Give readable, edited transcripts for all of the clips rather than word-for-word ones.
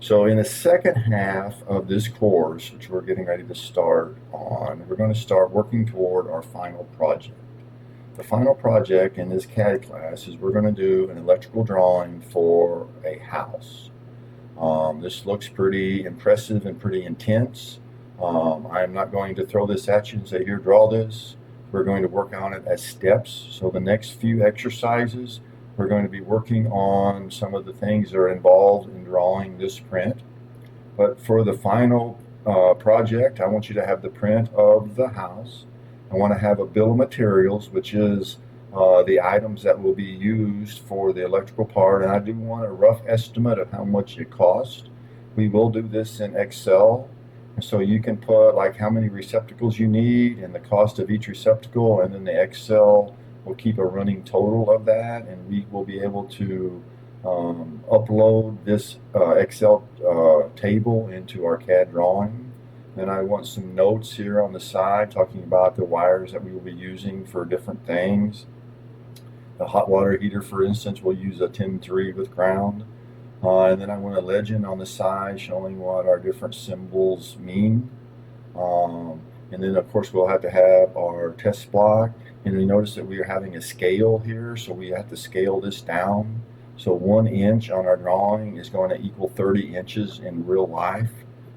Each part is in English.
So in the second half of this course, which we're getting ready to start on, we're going to start working toward our final project. The final project in this CAD class is we're going to do an electrical drawing for a house. This looks pretty impressive and pretty intense. I'm not going to throw this at you and say, here, draw this. We're going to work on it as steps. So the next few exercises, we're going to be working on some of the things that are involved in drawing this print. But for the final project, I want you to have the print of the house. I want to have a bill of materials, which is the items that will be used for the electrical part, and I do want a rough estimate of how much it costs. We will do this in Excel, and so you can put like how many receptacles you need and the cost of each receptacle, and then the Excel will keep a running total of that, and we will be able to upload this Excel table into our CAD drawing. Then I want some notes here on the side talking about the wires that we will be using for different things. The hot water heater, for instance, will use a 10-3 with ground. And then I want a legend on the side showing what our different symbols mean. And then, of course, we'll have to have our test block. And you notice that we are having a scale here, so we have to scale this down. So 1 inch on our drawing is going to equal 30 inches in real life,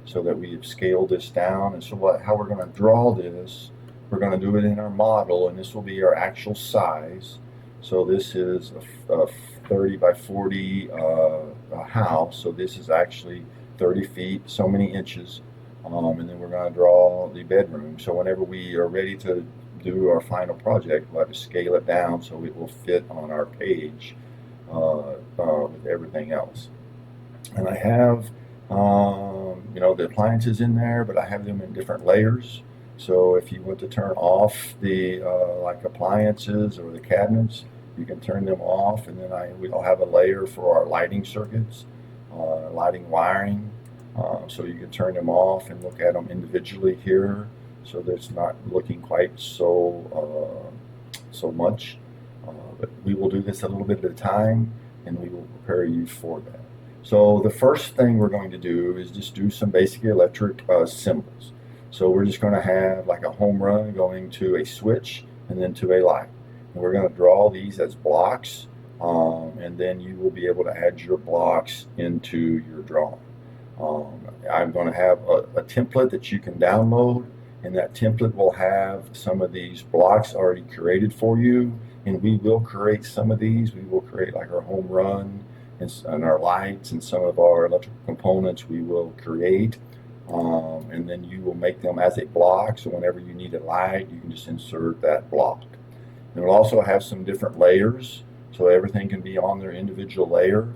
so that we have scaled this down. And so how we're going to draw this, we're going to do it in our model, and this will be our actual size. So this is a 30 by 40 house, so this is actually 30 feet, so many inches. And then we're going to draw the bedroom. So whenever we are ready to do our final project, we'll have to scale it down so it will fit on our page with everything else. And I have the appliances in there, but I have them in different layers. So if you want to turn off the like appliances or the cabinets, you can turn them off, and then we'll have a layer for our lighting circuits, lighting wiring. So you can turn them off and look at them individually here, so that it's not looking quite so much. But we will do this a little bit at a time, and we will prepare you for that. So the first thing we're going to do is just do some basic electric symbols. So we're just going to have like a home run going to a switch and then to a light. And we're going to draw these as blocks, and then you will be able to add your blocks into your drawing. I'm going to have a template that you can download, and that template will have some of these blocks already created for you, and we will create some of these. We will create like our home run and our lights and some of our electrical components we will create, and then you will make them as a block, so whenever you need a light, you can just insert that block. And we'll also have some different layers, so everything can be on their individual layer,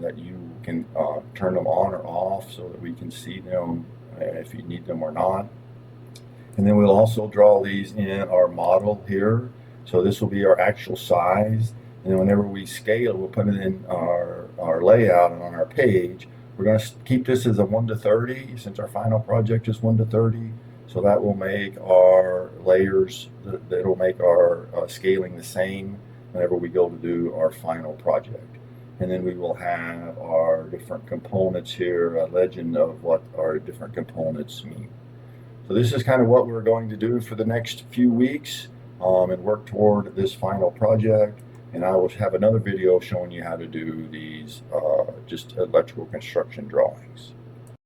that you can turn them on or off so that we can see them if you need them or not. And then we'll also draw these in our model here. So this will be our actual size. And then whenever we scale, we'll put it in our layout and on our page. We're going to keep this as a 1:30 since our final project is 1:30. So that will make our layers, that will make our scaling the same whenever we go to do our final project. And then we will have our different components here, a legend of what our different components mean. So this is kind of what we're going to do for the next few weeks, and work toward this final project. And I will have another video showing you how to do these just electrical construction drawings.